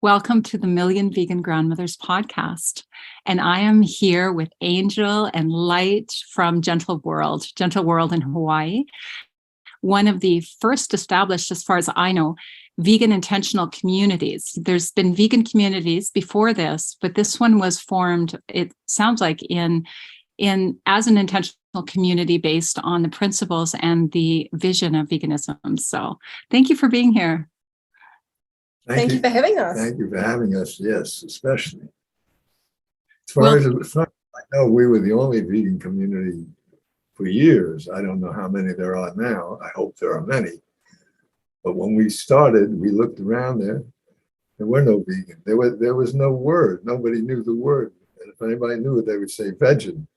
Welcome to the Million Vegan Grandmothers podcast. And I am here with Angel and Light from Gentle World in Hawaii. One of the first established, as far as I know, vegan intentional communities. There's been vegan communities before this, but this one was formed, it sounds like, in as an intentional community based on the principles and the vision of veganism. So thank you for being here. Thank you for having us. Thank you for having us. Yes, especially. As far as I know, we were the only vegan community for years. I don't know how many there are now. I hope there are many. But when we started, we looked around there. There were no vegan. There was no word. Nobody knew the word. And if anybody knew it, they would say vegan.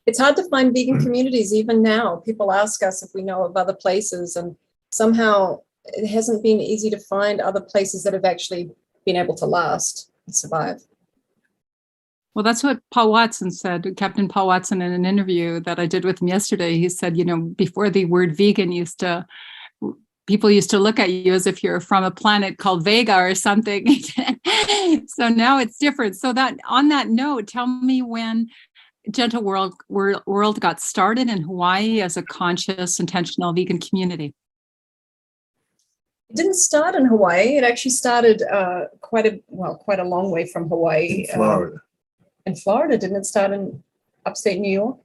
It's hard to find vegan communities even now. People ask us if we know of other places, and somehow it hasn't been easy to find other places that have actually been able to last and survive. Well, that's what Paul Watson said, Captain Paul Watson, in an interview that I did with him yesterday. He said, before the word vegan people used to look at you as if you're from a planet called Vega or something. So now it's different. So that on that note, tell me when Gentle World got started in Hawaii as a conscious, intentional vegan community. It didn't start in Hawaii. It actually started quite a long way from Hawaii. In Florida. In Florida, didn't it start in upstate New York?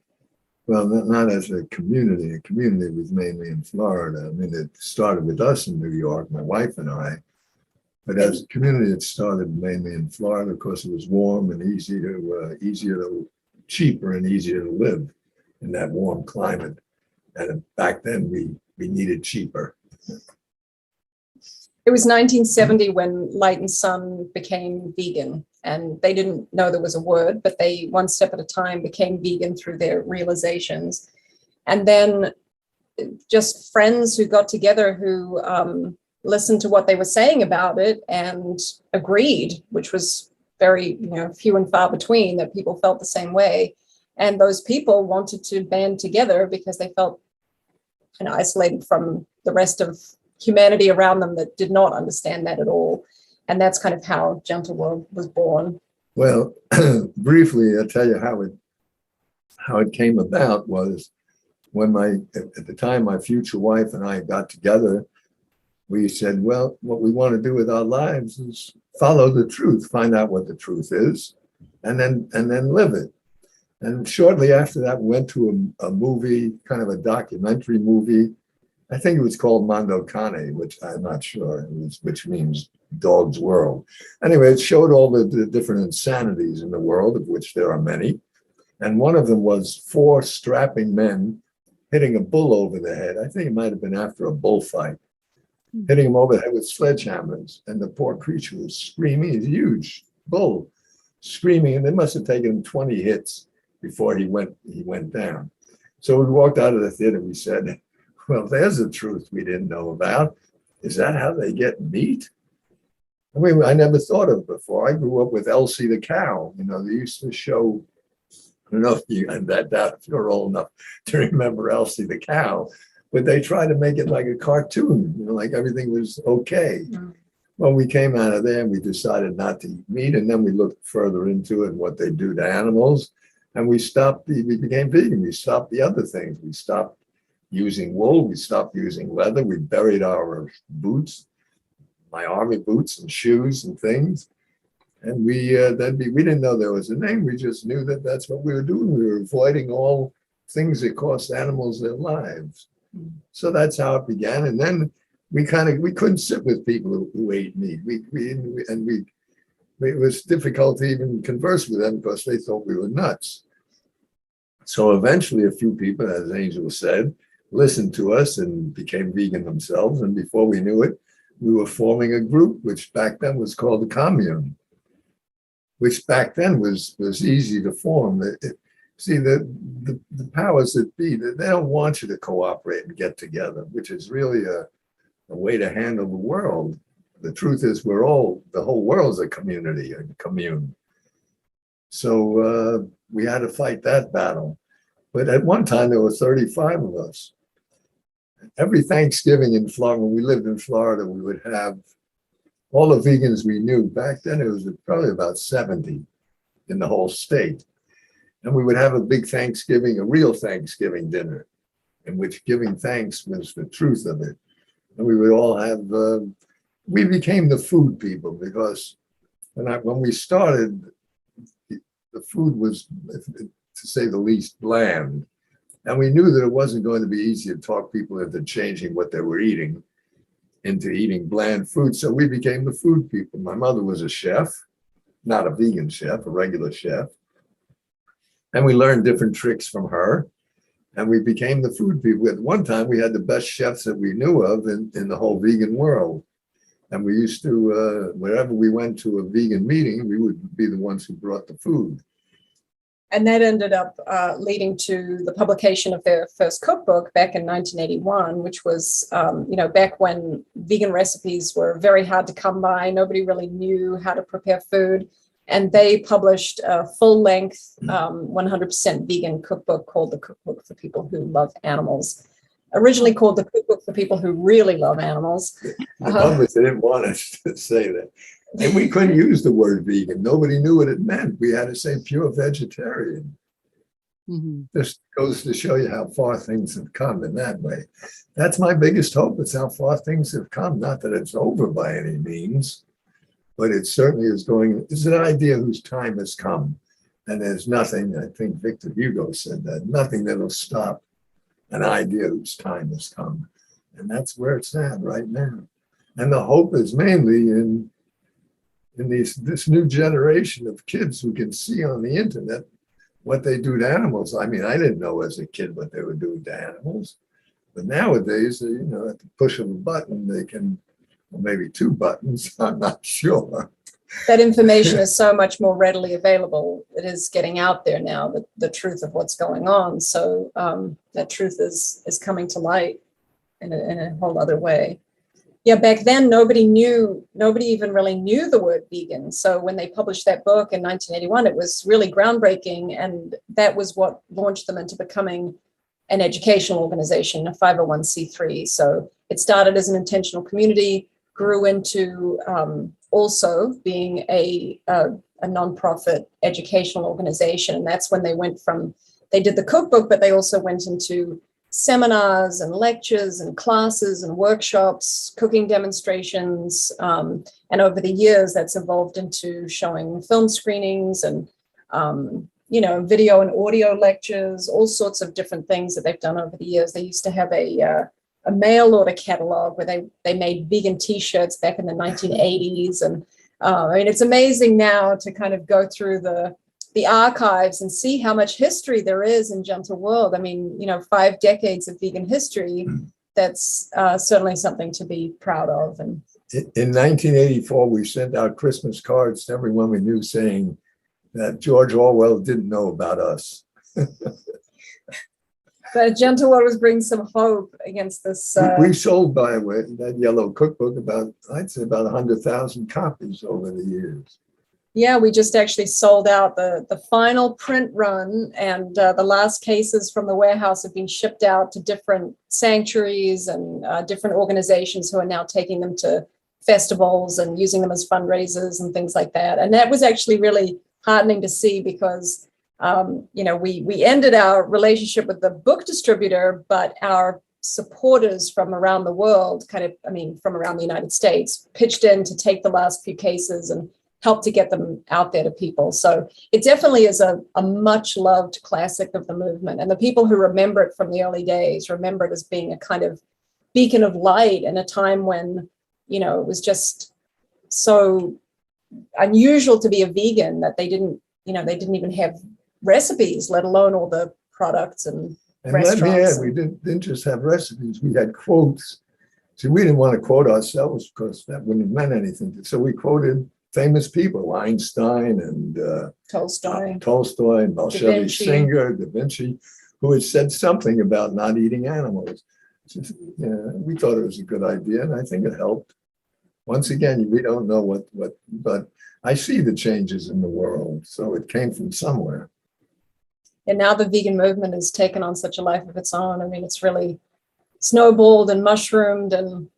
Well, not as a community. A community was mainly in Florida. I mean, it started with us in New York, my wife and I. But as a community, it started mainly in Florida because it was warm and cheaper and easier to live in that warm climate. And back then, we needed cheaper. It was 1970 when Light and Son became vegan, and they didn't know there was a word, but they, one step at a time, became vegan through their realizations. And then just friends who got together who listened to what they were saying about it and agreed, which was very few and far between, that people felt the same way. And those people wanted to band together because they felt isolated from the rest of humanity around them that did not understand that at all. And that's kind of how Gentle World was born. Well, briefly, I'll tell you how it came about was when at the time, my future wife and I got together. We said, well, what we want to do with our lives is follow the truth, find out what the truth is, and then live it. And shortly after that, we went to a movie, kind of a documentary movie. I think it was called Mondo Cane, which I'm not sure, which means dog's world. Anyway, it showed all the different insanities in the world, of which there are many. And one of them was 4 strapping men hitting a bull over the head. I think it might have been after a bullfight, hitting him over the head with sledgehammers. And the poor creature was screaming. He's a huge bull, screaming. And they must have taken him 20 hits before he went down. So we walked out of the theater. We said, well, there's a truth we didn't know about. Is that how they get meat? I mean, I never thought of it before. I grew up with Elsie the cow. They used to show, I don't know if you're old enough to remember Elsie the cow, but they tried to make it like a cartoon, like everything was okay. Mm. Well, we came out of there and we decided not to eat meat. And then we looked further into it and what they do to animals. And we became vegan. We stopped the other things. We stopped using wool, we stopped using leather, we buried our boots, my army boots and shoes and things. And we didn't know there was a name, we just knew that that's what we were doing. We were avoiding all things that cost animals their lives. So that's how it began. And then we couldn't sit with people who ate meat. It was difficult to even converse with them because they thought we were nuts. So eventually a few people, as Angel said, listened to us and became vegan themselves. And before we knew it, we were forming a group, which back then was called the commune, which back then was easy to form. See, the powers that be, they don't want you to cooperate and get together, which is really a way to handle the world. The truth is the whole world's a community, a commune. So we had to fight that battle. But at one time, there were 35 of us. Every Thanksgiving in Florida, when we lived in Florida, we would have all the vegans we knew back then, it was probably about 70 in the whole state. And we would have a big Thanksgiving, a real Thanksgiving dinner, in which giving thanks was the truth of it. And we would all have, we became the food people, because when we started, the food was, to say the least, bland. And we knew that it wasn't going to be easy to talk people into changing what they were eating into eating bland food. So we became the food people. My mother was a chef, not a vegan chef, a regular chef. And we learned different tricks from her. And we became the food people. At one time, we had the best chefs that we knew of in the whole vegan world. And we used to, wherever we went to a vegan meeting, we would be the ones who brought the food. And that ended up leading to the publication of their first cookbook back in 1981, which was, back when vegan recipes were very hard to come by. Nobody really knew how to prepare food. And they published a full-length, 100% vegan cookbook called The Cookbook for People Who Love Animals. Originally called The Cookbook for People Who Really Love Animals. The publisher didn't want us to say that. And we couldn't use the word vegan. Nobody knew what it meant. We had to say pure vegetarian. Mm-hmm. This goes to show you how far things have come in that way. That's my biggest hope. It's how far things have come. Not that it's over by any means, but it certainly is going. It's an idea whose time has come. And there's nothing, I think Victor Hugo said that, nothing that'll stop an idea whose time has come. And that's where it's at right now. And the hope is mainly in this new generation of kids who can see on the internet what they do to animals. I mean, I didn't know as a kid what they were doing to animals, but nowadays, at the push of a button, they can, or maybe two buttons, I'm not sure. That information is so much more readily available. It is getting out there now, the truth of what's going on. So that truth is coming to light in a whole other way. Yeah, back then, nobody even really knew the word vegan. So when they published that book in 1981, it was really groundbreaking. And that was what launched them into becoming an educational organization, a 501c3. So it started as an intentional community, grew into also being a nonprofit educational organization. And that's when they did the cookbook, but they also went into seminars and lectures and classes and workshops, cooking demonstrations. And over the years, that's evolved into showing film screenings and, video and audio lectures, all sorts of different things that they've done over the years. They used to have a mail order catalog where they made vegan T-shirts back in the 1980s. And it's amazing now to kind of go through the archives and see how much history there is in Gentle World. 5 decades of vegan history, that's certainly something to be proud of. And in 1984, we sent out Christmas cards to everyone we knew saying that George Orwell didn't know about us. But Gentle World was bringing some hope against this. We sold, by the way, that yellow cookbook I'd say about 100,000 copies over the years. Yeah, we just actually sold out the final print run, and the last cases from the warehouse have been shipped out to different sanctuaries and different organizations who are now taking them to festivals and using them as fundraisers and things like that. And that was actually really heartening to see because, we ended our relationship with the book distributor, but our supporters from around the world, from around the United States, pitched in to take the last few cases and help to get them out there to people. So it definitely is a much loved classic of the movement. And the people who remember it from the early days remember it as being a kind of beacon of light in a time when, it was just so unusual to be a vegan that they didn't even have recipes, let alone all the products and restaurants. Let me add, we didn't just have recipes, we had quotes. See, we didn't want to quote ourselves because that wouldn't have meant anything. So we quoted famous people, Einstein and Tolstoy and Bolshevik Singer, Da Vinci, who had said something about not eating animals. We thought it was a good idea, and I think it helped. Once again, we don't know what, but I see the changes in the world, so it came from somewhere. And now the vegan movement has taken on such a life of its own. It's really snowballed and mushroomed, and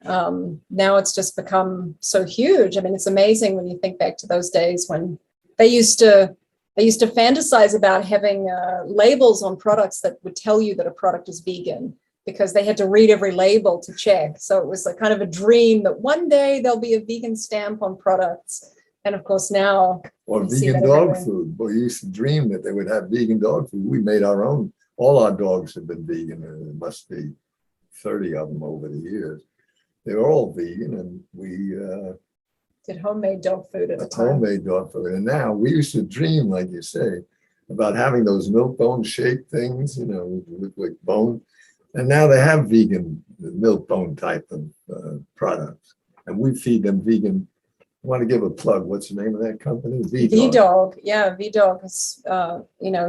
Now it's just become so huge. I mean, it's amazing when you think back to those days when they used to fantasize about having labels on products that would tell you that a product is vegan, because they had to read every label to check. So it was like kind of a dream that one day there'll be a vegan stamp on products. And of course now, or vegan dog food. Boy, you used to dream that they would have vegan dog food. We made our own. All our dogs have been vegan, and there must be 30 of them over the years. They were all vegan, and we did homemade dog food at the time. Homemade dog food. And now we used to dream, like you say, about having those milk bone shaped things, with like bone. And now they have vegan milk bone type of products. And we feed them vegan. I want to give a plug. What's the name of that company? V-Dog. Yeah, V-Dog is,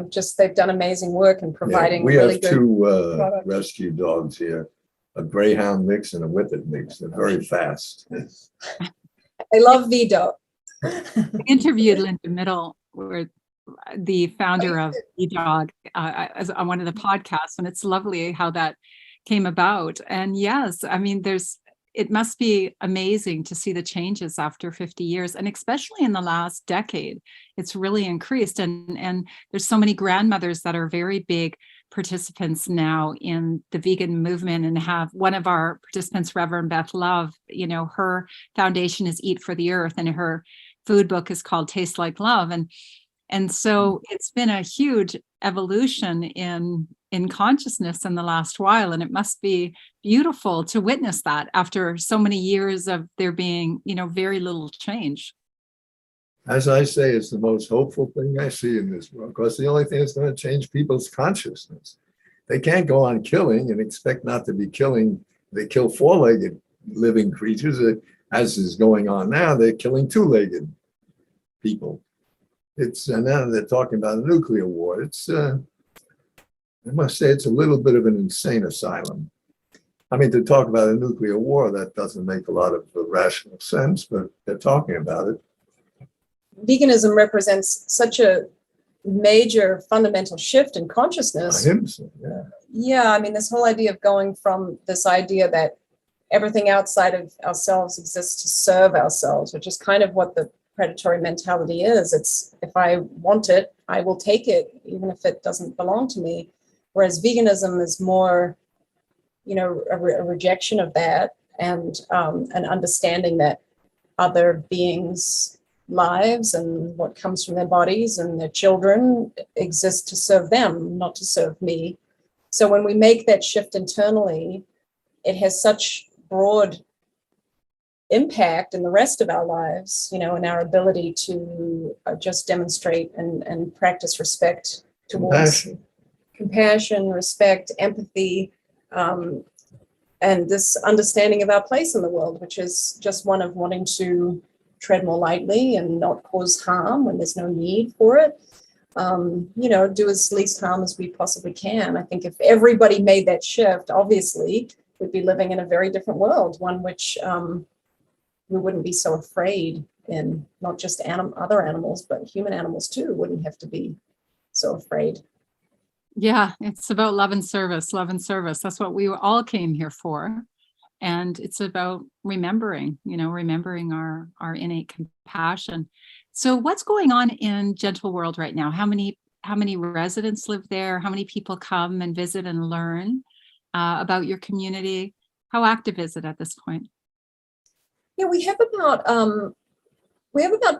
just they've done amazing work in providing really good We have two rescue dogs here, a Greyhound mix and a Whippet mix. They're very fast. I love V-Dog. I interviewed Linda Middle, the founder of V-Dog, on one of the podcasts, and it's lovely how that came about. And yes, I mean, it must be amazing to see the changes after 50 years, and especially in the last decade, it's really increased. And there's so many grandmothers that are very big participants now in the vegan movement, and have one of our participants, Reverend Beth Love, her foundation is Eat for the Earth, and her food book is called Taste Like Love. And so it's been a huge evolution in consciousness in the last while, and it must be beautiful to witness that after so many years of there being, very little change. As I say, it's the most hopeful thing I see in this world, because the only thing that's going to change people's consciousness. They can't go on killing and expect not to be killing. They kill four-legged living creatures, as is going on now. They're killing two-legged people. And now they're talking about a nuclear war. I must say, it's a little bit of an insane asylum. I mean, to talk about a nuclear war, that doesn't make a lot of rational sense, but they're talking about it. Veganism represents such a major fundamental shift in consciousness. Yeah, I mean, this whole idea of going from this idea that everything outside of ourselves exists to serve ourselves, which is kind of what the predatory mentality is. It's, if I want it, I will take it, even if it doesn't belong to me. Whereas veganism is more, a rejection of that, and an understanding that other beings' lives and what comes from their bodies and their children exist to serve them, not to serve me. So when we make that shift internally, it has such broad impact in the rest of our lives, in our ability to just demonstrate and practice respect towards compassion, respect, empathy, and this understanding of our place in the world, which is just one of wanting to tread more lightly and not cause harm when there's no need for it. Do as least harm as we possibly can. I think if everybody made that shift, obviously, we'd be living in a very different world, one which we wouldn't be so afraid in, not just other animals, but human animals too wouldn't have to be so afraid. Yeah, it's about love and service. That's what we all came here for. And it's about remembering our innate compassion. So what's going on in Gentle World right now? How many residents live there? How many people come and visit and learn about your community? How active is it at this point? Yeah, we have about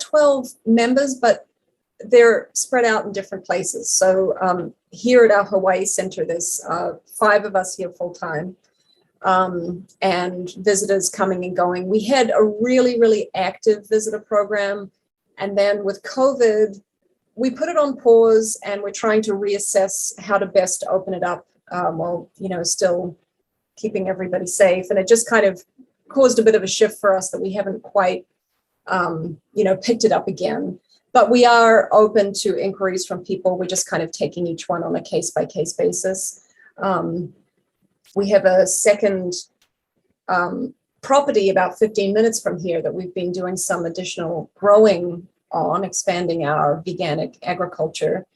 12 members, but they're spread out in different places. So here at our Hawaii Center, there's 5 of us here full time. And visitors coming and going. We had a really, really active visitor program. And then with COVID, we put it on pause, and we're trying to reassess how to best open it up while, still keeping everybody safe. And it just kind of caused a bit of a shift for us that we haven't quite, picked it up again. But we are open to inquiries from people. We're just kind of taking each one on a case-by-case basis. We have a second property about 15 minutes from here that we've been doing some additional growing on, expanding our veganic agriculture.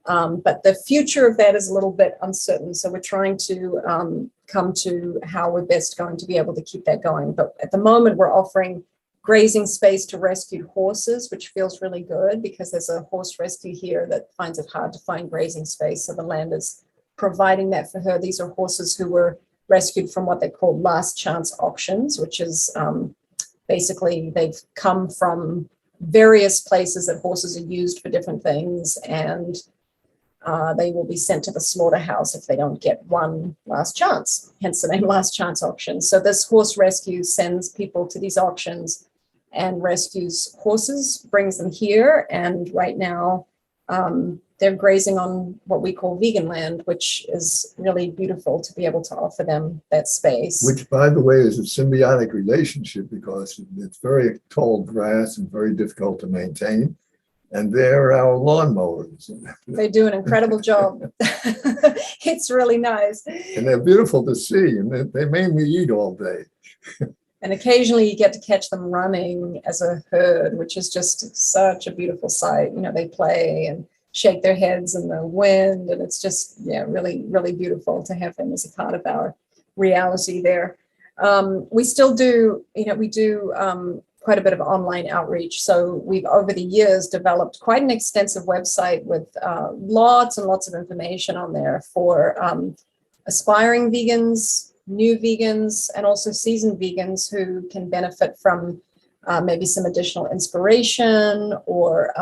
But the future of that is a little bit uncertain. So we're trying to come to how we're best going to be able to keep that going. But at the moment, we're offering grazing space to rescued horses, which feels really good because there's a horse rescue here that finds it hard to find grazing space. So the land is providing that for her. These are horses who were rescued from what they call last chance auctions, which is basically they've come from various places that horses are used for different things, and they will be sent to the slaughterhouse if they don't get one last chance, hence the name last chance auction. So this horse rescue sends people to these auctions and rescues horses, brings them here, and right now they're grazing on what we call vegan land, which is really beautiful to be able to offer them that space. Which, by the way, is a symbiotic relationship because it's very tall grass and very difficult to maintain. And they're our lawnmowers. They do an incredible job. It's really nice. And they're beautiful to see, and they mainly eat all day. And occasionally you get to catch them running as a herd, which is just such a beautiful sight. You know, they play and shake their heads in the wind, and it's just, yeah, really, really beautiful to have them as a part of our reality there. We still do, you know, we do quite a bit of online outreach. So we've, over the years, developed quite an extensive website with lots and lots of information on there for aspiring vegans, new vegans, and also seasoned vegans who can benefit from maybe some additional inspiration or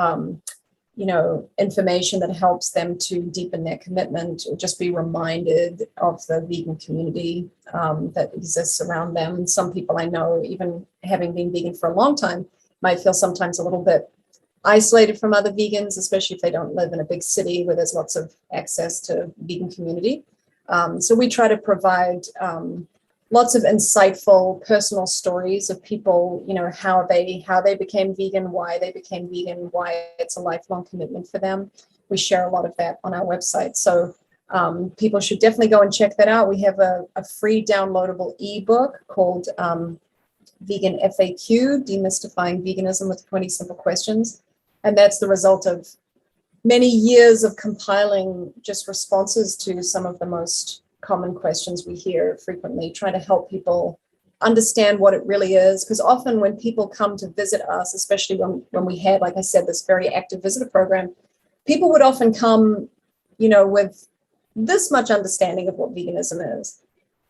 you know, information that helps them to deepen their commitment or just be reminded of the vegan community that exists around them. And some people I know, even having been vegan for a long time, might feel sometimes a little bit isolated from other vegans, especially if they don't live in a big city where there's lots of access to vegan community. So we try to provide lots of insightful personal stories of people, you know, how they became vegan, why they became vegan, why it's a lifelong commitment for them. We share a lot of that on our website. So people should definitely go and check that out. We have a free downloadable ebook called Vegan FAQ, Demystifying Veganism with 20 Simple Questions. And that's the result of many years of compiling just responses to some of the most common questions we hear frequently, trying to help people understand what it really is. Because often when people come to visit us, especially when we had, like I said, this very active visitor program, people would often come, you know, with this much understanding of what veganism is.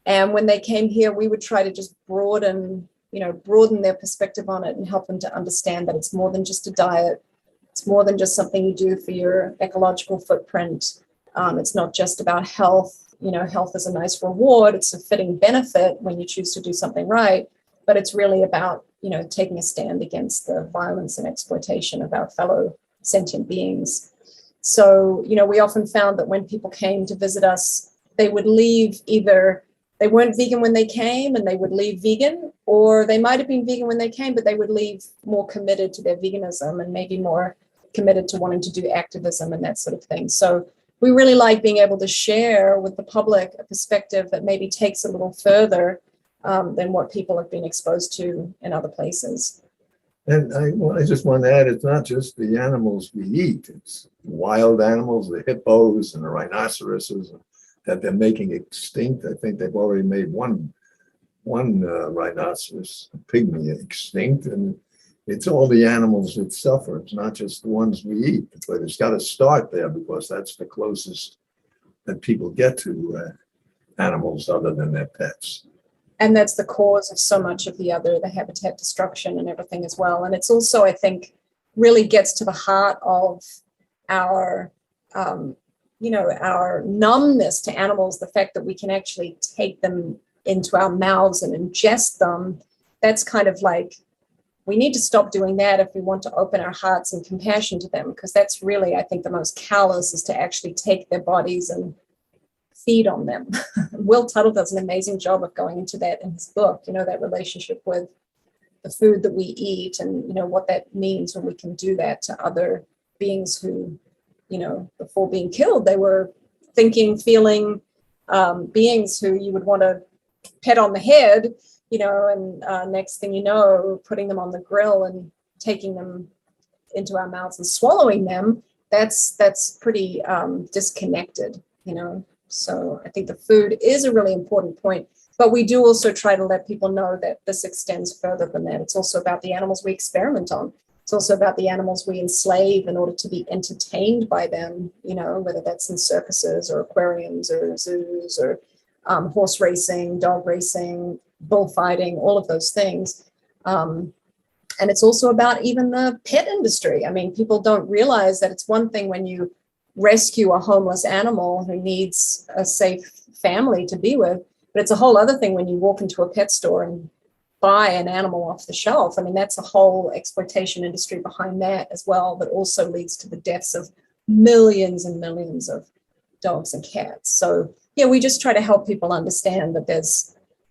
And when they came here, we would try to just broaden their perspective on it and help them to understand that it's more than just a diet. It's more than just something you do for your ecological footprint. It's not just about health. You know, health is a nice reward. It's a fitting benefit when you choose to do something right. But it's really about, you know, taking a stand against the violence and exploitation of our fellow sentient beings. So, you know, we often found that when people came to visit us, they would leave either they weren't vegan when they came and they would leave vegan, or they might have been vegan when they came, but they would leave more committed to their veganism and maybe more committed to wanting to do activism and that sort of thing. So we really like being able to share with the public a perspective that maybe takes a little further than what people have been exposed to in other places. And I just want to add, it's not just the animals we eat, it's wild animals, the hippos and the rhinoceroses that they're making extinct. I think they've already made one rhinoceros, a pygmy, extinct, and it's all the animals that suffer. It's not just the ones we eat, but it's got to start there because that's the closest that people get to animals other than their pets. And that's the cause of so much of the habitat destruction and everything as well. And it's also, I think, really gets to the heart of our, our numbness to animals, the fact that we can actually take them into our mouths and ingest them. That's kind of like, we need to stop doing that if we want to open our hearts and compassion to them, because that's really, I think, the most callous is to actually take their bodies and feed on them. Will Tuttle does an amazing job of going into that in his book, you know, that relationship with the food that we eat and, you know, what that means when we can do that to other beings who, you know, before being killed, they were thinking, feeling beings who you would want to pet on the head, you know, and next thing you know, putting them on the grill and taking them into our mouths and swallowing them, that's pretty disconnected, you know. So I think the food is a really important point, but we do also try to let people know that this extends further than that. It's also about the animals we experiment on. It's also about the animals we enslave in order to be entertained by them, you know, whether that's in circuses or aquariums or zoos or horse racing, dog racing, bullfighting, all of those things. And it's also about even the pet industry. I mean, people don't realize that it's one thing when you rescue a homeless animal who needs a safe family to be with, but it's a whole other thing when you walk into a pet store and buy an animal off the shelf. I mean, that's a whole exploitation industry behind that as well, that also leads to the deaths of millions and millions of dogs and cats. So yeah, we just try to help people understand that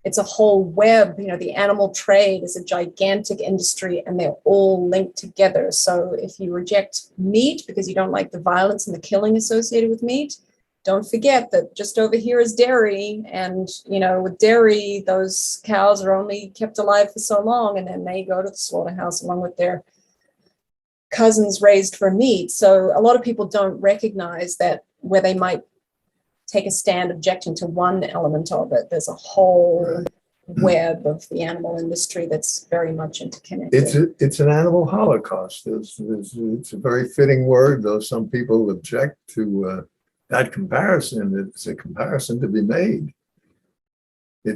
it's a whole web. You know, the animal trade is a gigantic industry and they're all linked together. So if you reject meat because you don't like the violence and the killing associated with meat, don't forget that just over here is dairy. And, you know, with dairy, those cows are only kept alive for so long and then they go to the slaughterhouse along with their cousins raised for meat. So a lot of people don't recognize that where they might take a stand objecting to one element of it, there's a whole web of the animal industry that's very much interconnected. It's an animal holocaust. It's a very fitting word, though some people object to that comparison. It's a comparison to be made.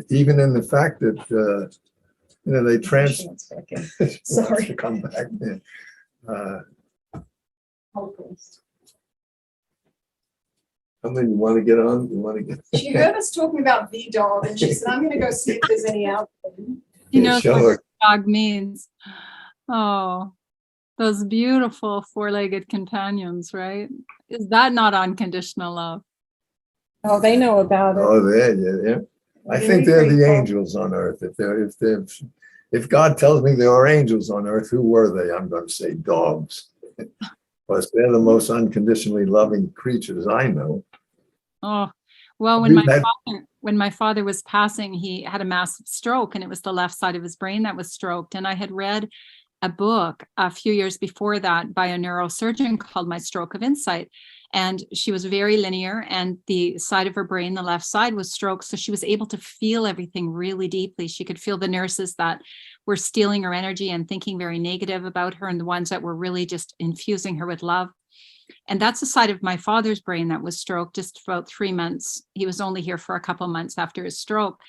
Even in the fact that you know, they Sorry. to come back in. Holocaust. I mean, you want to get on? You want to get? She heard us talking about the dog, and she said, "I'm going to go see if there's any out there." You know what dog means? Oh, those beautiful four-legged companions, right? Is that not unconditional love? Oh, they know about it. Oh, yeah. I think they're the angels on earth. If God tells me there are angels on earth, who were they? I'm going to say dogs. Because they're the most unconditionally loving creatures I know. Oh, well, when my father was passing, he had a massive stroke and it was the left side of his brain that was stroked. And I had read a book a few years before that by a neurosurgeon called My Stroke of Insight. And she was very linear and the side of her brain, the left side, was stroked. So she was able to feel everything really deeply. She could feel the nurses that were stealing her energy and thinking very negative about her and the ones that were really just infusing her with love. And that's the side of my father's brain that was stroked just about 3 months. He was only here for a couple months after his stroke.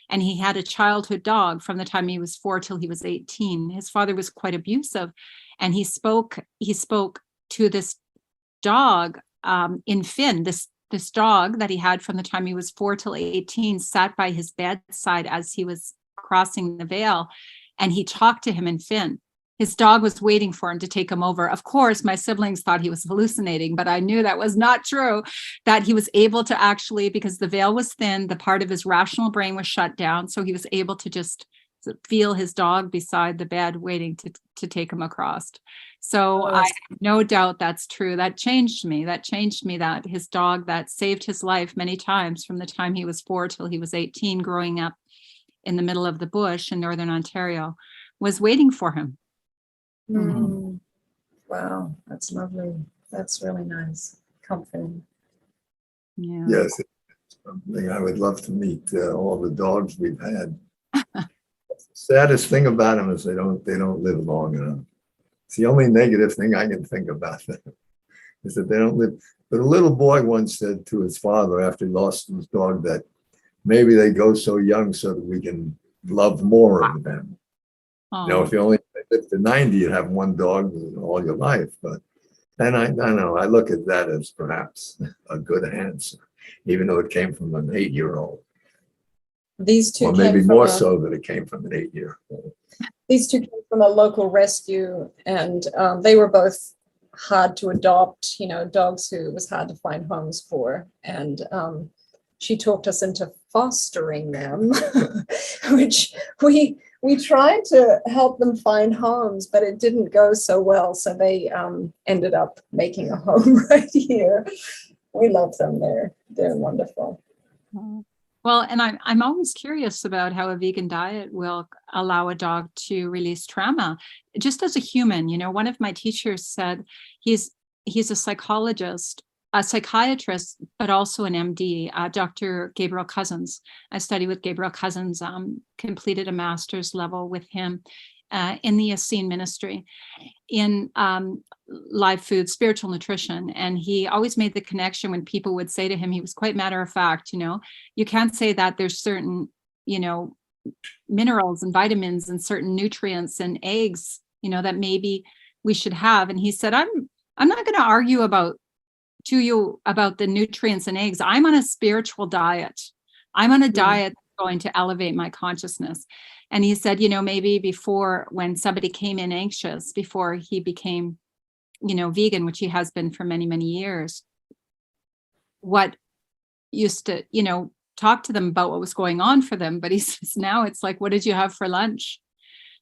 And he had a childhood dog from the time he was 4 till he was 18. His father was quite abusive. And he spoke to this dog in Finn, this dog that he had from the time he was 4 till 18, sat by his bedside as he was crossing the veil. And he talked to him in Finn. His dog was waiting for him to take him over. Of course, my siblings thought he was hallucinating, but I knew that was not true, that he was able to actually, because the veil was thin, the part of his rational brain was shut down. So he was able to just feel his dog beside the bed waiting to take him across. So I have no doubt that's true. That changed me. That his dog that saved his life many times from the time he was 4 till he was 18, growing up in the middle of the bush in Northern Ontario, was waiting for him. Mm. Wow, that's lovely. That's really nice. Comforting. Yeah. Yes, it's something I would love to meet all the dogs we've had. The saddest thing about them is they don't live long enough. It's the only negative thing I can think about them is that they don't live. But a little boy once said to his father after he lost his dog that maybe they go so young so that we can love more of them. You know, if you only live to 90, you'd have one dog all your life. But and I know I look at that as perhaps a good answer, even though it came from an 8-year-old. These two, or maybe more so that it came from an 8-year-old. These two came from a local rescue, and they were both hard to adopt. You know, dogs who it was hard to find homes for, and she talked us into fostering them, which we tried to help them find homes, but it didn't go so well. So they ended up making a home right here. We love them. They're wonderful. Well, and I'm always curious about how a vegan diet will allow a dog to release trauma. Just as a human, you know, one of my teachers said he's a psychologist, a psychiatrist, but also an MD, Dr. Gabriel Cousens. I studied with Gabriel Cousens, completed a master's level with him in the Essene ministry in live food, spiritual nutrition. And he always made the connection when people would say to him, he was quite matter of fact, you can't say that there's certain, minerals and vitamins and certain nutrients and eggs, that maybe we should have. And he said, I'm not going to argue about the nutrients and eggs. I'm on a spiritual diet. I'm on a diet that's going to elevate my consciousness. And he said, maybe before, when somebody came in anxious, before he became, vegan, which he has been for many, many years, what used to, talk to them about what was going on for them. But he says, now it's like, what did you have for lunch?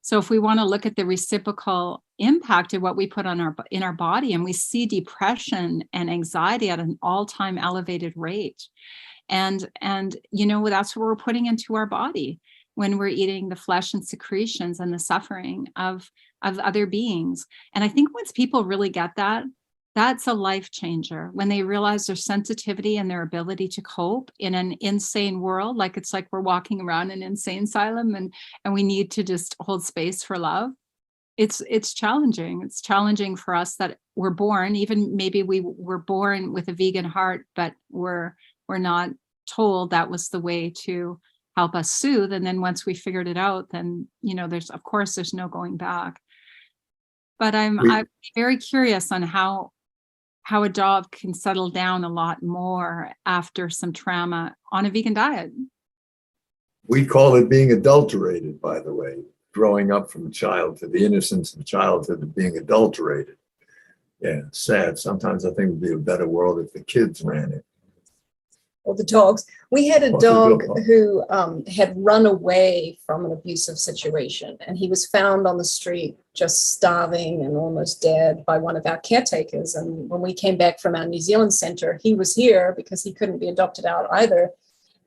So if we want to look at the reciprocal impact of what we put in our body, and we see depression and anxiety at an all-time elevated rate, and that's what we're putting into our body when we're eating the flesh and secretions and the suffering of other beings. And I think once people really get that, that's a life changer, when they realize their sensitivity and their ability to cope in an insane world. Like, it's like we're walking around an insane asylum and we need to just hold space for love. It's challenging. It's challenging for us that we're born, even maybe we were born with a vegan heart, but we're not told that was the way to help us soothe. And then once we figured it out, then, there's no going back. But I'm very curious on how a dog can settle down a lot more after some trauma on a vegan diet. We call it being adulterated, by the way, growing up from childhood, the innocence of childhood of being adulterated. Yeah, sad. Sometimes I think it would be a better world if the kids ran it. Or the dogs. We had a dog who had run away from an abusive situation, and he was found on the street just starving and almost dead by one of our caretakers. And when we came back from our New Zealand center, he was here because he couldn't be adopted out either.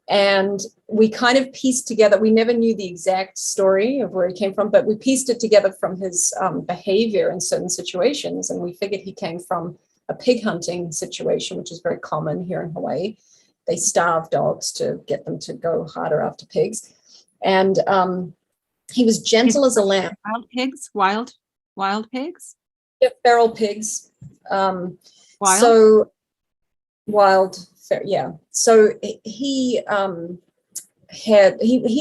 And we kind of pieced together, we never knew the exact story of where he came from, but we pieced it together from his behavior in certain situations. And we figured he came from a pig hunting situation, which is very common here in Hawaii. They starve dogs to get them to go harder after pigs. And he was gentle as a lamb. Wild pigs? Wild pigs? Yeah, feral pigs. Wild? So wild, yeah. So he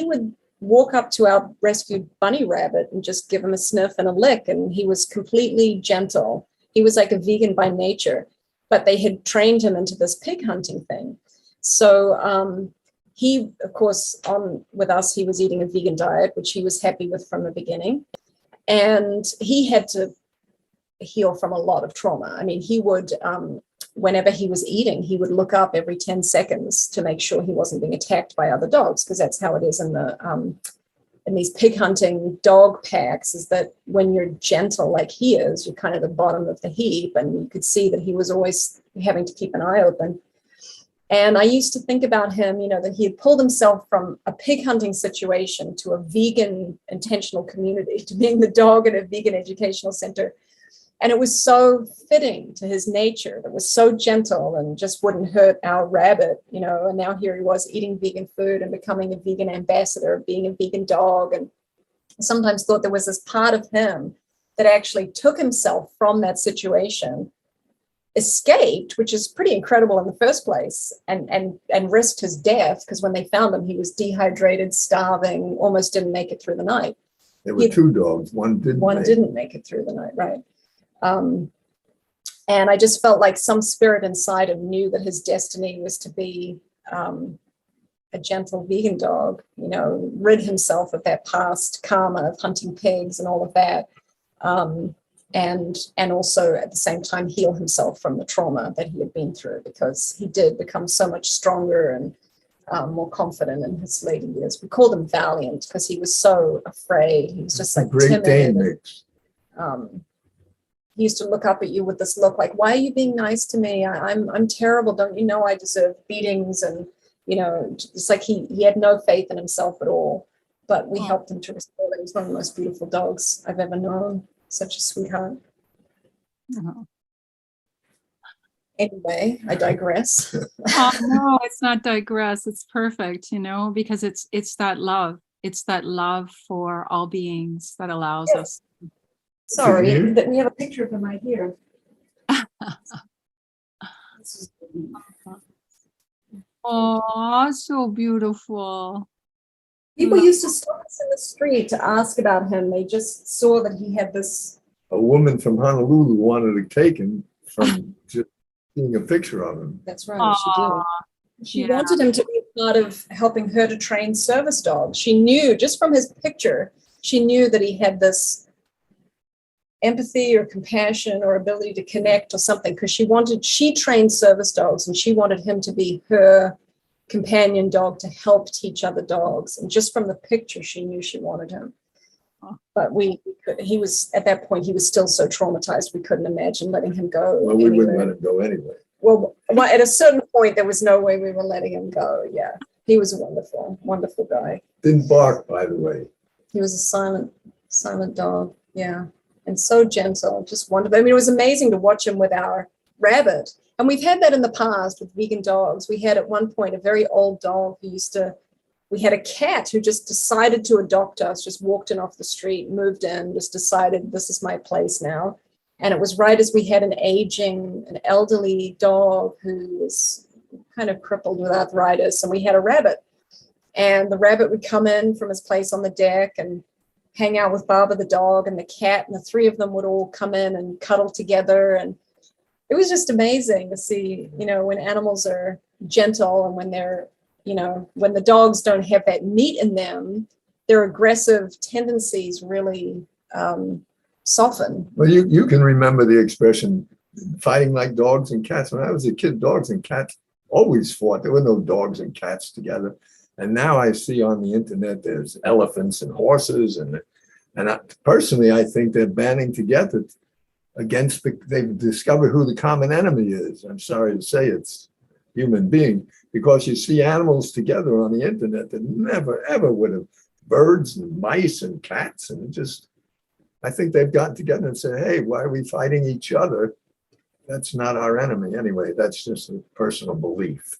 would walk up to our rescued bunny rabbit and just give him a sniff and a lick. And he was completely gentle. He was like a vegan by nature, but they had trained him into this pig hunting thing. So he, of course, with us, he was eating a vegan diet, which he was happy with from the beginning. And he had to heal from a lot of trauma. I mean, he would, whenever he was eating, he would look up every 10 seconds to make sure he wasn't being attacked by other dogs, because that's how it is in these pig hunting dog packs, is that when you're gentle like he is, you're kind of the bottom of the heap. And you could see that he was always having to keep an eye open. And I used to think about him, that he had pulled himself from a pig hunting situation to a vegan intentional community, to being the dog at a vegan educational center. And it was so fitting to his nature, that was so gentle and just wouldn't hurt our rabbit, and now here he was eating vegan food and becoming a vegan ambassador, being a vegan dog. And I sometimes thought there was this part of him that actually took himself from that situation, escaped, which is pretty incredible in the first place, and risked his death, because when they found him, he was dehydrated, starving, almost didn't make it through the night. There were two dogs. One didn't make it through the night, right? And I just felt like some spirit inside him knew that his destiny was to be a gentle vegan dog, rid himself of that past karma of hunting pigs and all of that. And also at the same time heal himself from the trauma that he had been through, because he did become so much stronger and more confident in his later years. We called him Valiant because he was so afraid. He was just like Great Dane mix. He used to look up at you with this look like, why are you being nice to me? I'm terrible. Don't you know I deserve beatings? And, it's like he had no faith in himself at all, but we helped him to restore that. He's one of the most beautiful dogs I've ever known. Such a sweetheart. Oh. Anyway, I digress. Oh no, it's not digress. It's perfect, because it's that love. It's that love for all beings that allows us. Sorry, that we have a picture of him right here. Oh, so beautiful. People used to stop us in the street to ask about him. They just saw that he had this. A woman from Honolulu wanted to take him from just seeing a picture of him. That's right, she did. She yeah. wanted him to be part of helping her to train service dogs. She knew just from his picture, she knew that he had this empathy or compassion or ability to connect or something, because she trained service dogs and she wanted him to be her companion dog to help teach other dogs. And just from the picture, she knew she wanted him. But he was, at that point, he was still so traumatized, we couldn't imagine letting him go. Well, we wouldn't let him go anyway. Well, at a certain point, there was no way we were letting him go. Yeah, he was a wonderful, wonderful guy. Didn't bark, by the way. He was a silent dog. Yeah, and so gentle, just wonderful. I mean, it was amazing to watch him with our rabbit. And we've had that in the past with vegan dogs. We had at one point a very old dog who we had a cat who just decided to adopt us, just walked in off the street, moved in, just decided this is my place now. And it was right as we had an elderly dog who was kind of crippled with arthritis, and we had a rabbit. And the rabbit would come in from his place on the deck and hang out with Baba the dog and the cat, and the three of them would all come in and cuddle together. And it was just amazing to see, when animals are gentle and when they're, when the dogs don't have that meat in them, their aggressive tendencies really soften. Well, you can remember the expression fighting like dogs and cats. When I was a kid, dogs and cats always fought. There were no dogs and cats together. And now I see on the internet there's elephants and horses, and personally I think they're banding together against they've discovered who the common enemy is. I'm sorry to say it's human being, because you see animals together on the internet that never ever would have, birds and mice and cats, and I think they've gotten together and said, hey, why are we fighting each other? That's not our enemy. Anyway, that's just a personal belief.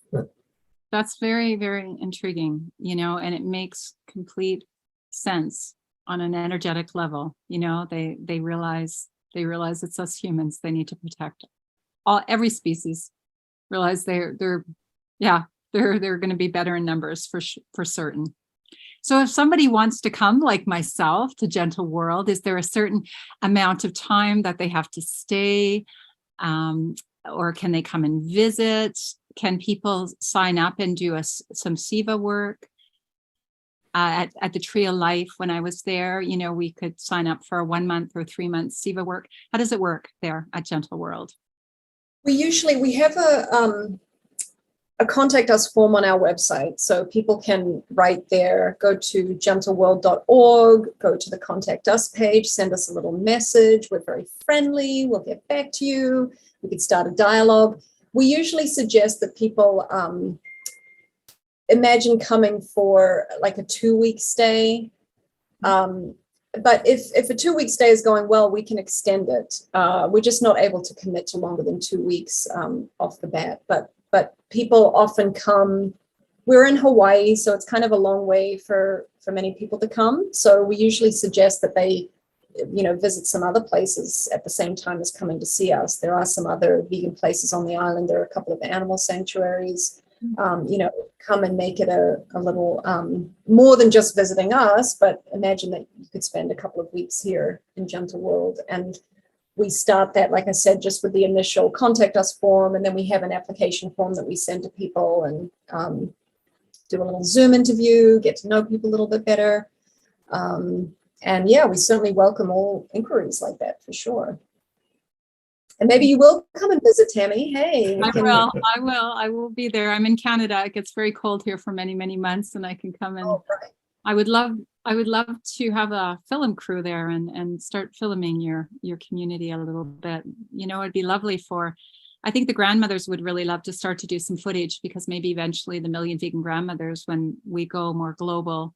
That's very, very intriguing, and it makes complete sense on an energetic level. They realize it's us humans they need to protect. Every species realize they're going to be better in numbers for certain. So if somebody wants to come, like myself, to Gentle World, is there a certain amount of time that they have to stay? Or can they come and visit? Can people sign up and do some Siva work? At the Tree of Life, when I was there, we could sign up for a 1 month or 3 months Siva work. How does it work there at Gentle World? We have a contact us form on our website, so people can write there, go to gentleworld.org, go to the contact us page, send us a little message. We're very friendly. We'll get back to you. We could start a dialogue. We usually suggest that people imagine coming for like a 2-week stay. But if a 2-week stay is going well, we can extend it. We're just not able to commit to longer than 2 weeks off the bat. But people often come. We're in Hawaii, so it's kind of a long way for many people to come. So we usually suggest that they, visit some other places at the same time as coming to see us. There are some other vegan places on the island. There are a couple of animal sanctuaries. Come and make it a little more than just visiting us, but imagine that you could spend a couple of weeks here in Gentle World. And we start that, like I said, just with the initial contact us form, and then we have an application form that we send to people and do a little Zoom interview, get to know people a little bit better. And yeah, we certainly welcome all inquiries like that for sure. And maybe you will come and visit, Tami. Hey, I will be there. I'm in Canada. It gets very cold here for many, many months, and I can come and right. I would love to have a film crew there and start filming your community a little bit. It'd be lovely I think the grandmothers would really love to start to do some footage, because maybe eventually the Million Vegan Grandmothers, when we go more global,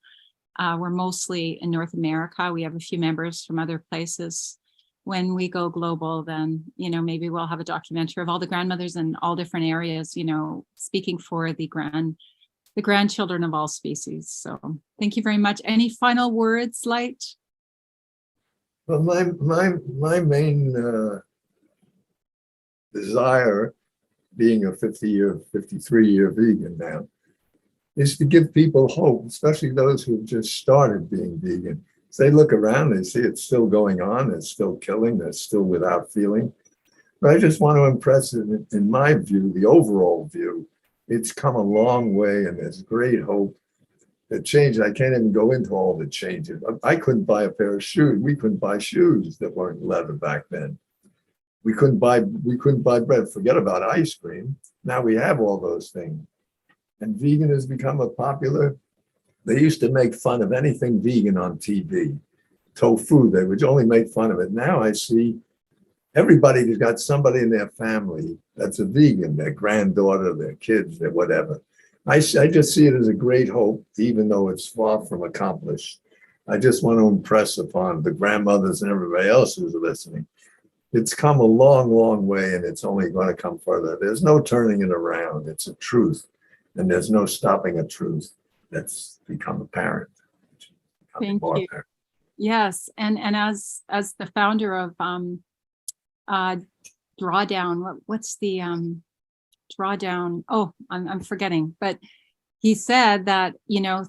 we're mostly in North America. We have a few members from other places. when we go global, then, maybe we'll have a documentary of all the grandmothers in all different areas, speaking for the grandchildren of all species. So thank you very much. Any final words, Light? Well, my main desire, being a 53-year vegan now, is to give people hope, especially those who have just started being vegan. As they look around, they see it's still going on, it's still killing, it's still without feeling. But I just want to impress it, in my view, the overall view, it's come a long way, and there's great hope. The change, I can't even go into all the changes. I couldn't buy a pair of shoes. We couldn't buy shoes that weren't leather back then. We couldn't buy bread. Forget about ice cream. Now we have all those things. And vegan has become a popular. They used to make fun of anything vegan on TV. Tofu, they would only make fun of it. Now I see everybody who's got somebody in their family that's a vegan, their granddaughter, their kids, their whatever. I just see it as a great hope, even though it's far from accomplished. I just want to impress upon the grandmothers and everybody else who's listening. It's come a long, long way, and it's only going to come further. There's no turning it around. It's a truth, and there's no stopping a truth that's become apparent. Thank you. Apparent. Yes, and as the founder of Drawdown, what's the Drawdown? Oh, I'm forgetting, but he said that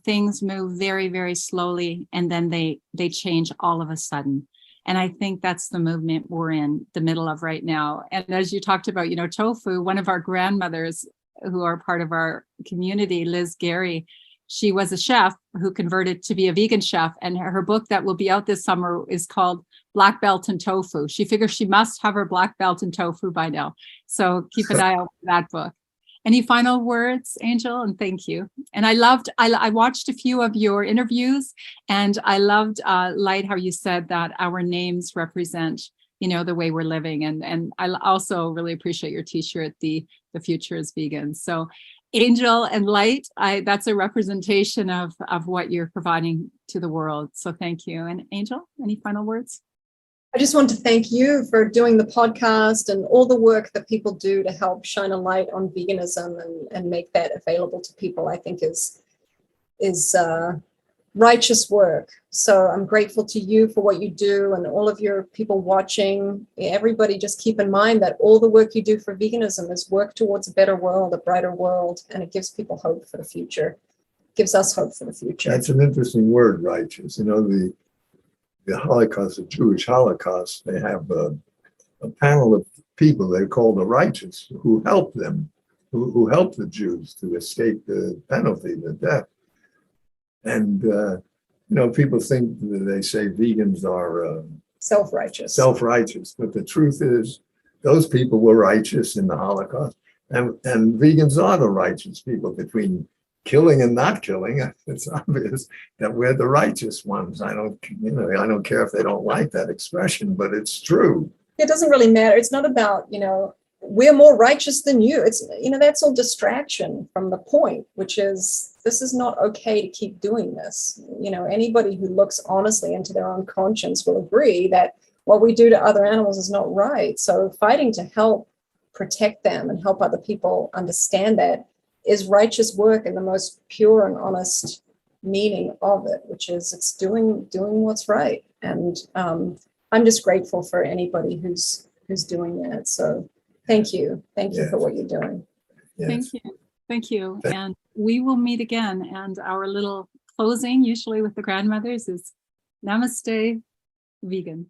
things move very, very slowly, and then they change all of a sudden. And I think that's the movement we're in the middle of right now. And as you talked about, tofu, one of our grandmothers who are part of our community, Liz Gary, she was a chef who converted to be a vegan chef. And her book that will be out this summer is called Black Belt in Tofu. She figures she must have her black belt in tofu by now. So keep an eye out for that book. Any final words, Angel? And thank you. And I watched a few of your interviews, and I loved, Light, how you said that our names represent, the way we're living. And I also really appreciate your t-shirt, the future is vegan. So Angel and Light, that's a representation of what you're providing to the world. So thank you. And Angel, any final words? I just want to thank you for doing the podcast and all the work that people do to help shine a light on veganism and make that available to people. I think is righteous work. So I'm grateful to you for what you do, and all of your people watching. Everybody just keep in mind that all the work you do for veganism is work towards a better world, a brighter world, and it gives people hope for the future. It gives us hope for the future. That's an interesting word, righteous. The Holocaust, the Jewish Holocaust, they have a panel of people they call the righteous who helped them, who helped the Jews to escape the penalty, the death. And, people think that they say vegans are self-righteous, but the truth is those people were righteous in the Holocaust, and vegans are the righteous people. Between killing and not killing, it's obvious that we're the righteous ones. I don't care if they don't like that expression, but it's true. It doesn't really matter. It's not about, we're more righteous than you. It's, that's all distraction from the point, which is, this is not okay to keep doing this. Anybody who looks honestly into their own conscience will agree that what we do to other animals is not right. So fighting to help protect them and help other people understand that is righteous work in the most pure and honest meaning of it, which is it's doing what's right. And I'm just grateful for anybody who's doing that. So thank you for what you're doing. Yes. Thank you. And we will meet again. And our little closing, usually with the grandmothers, is Namaste, vegan.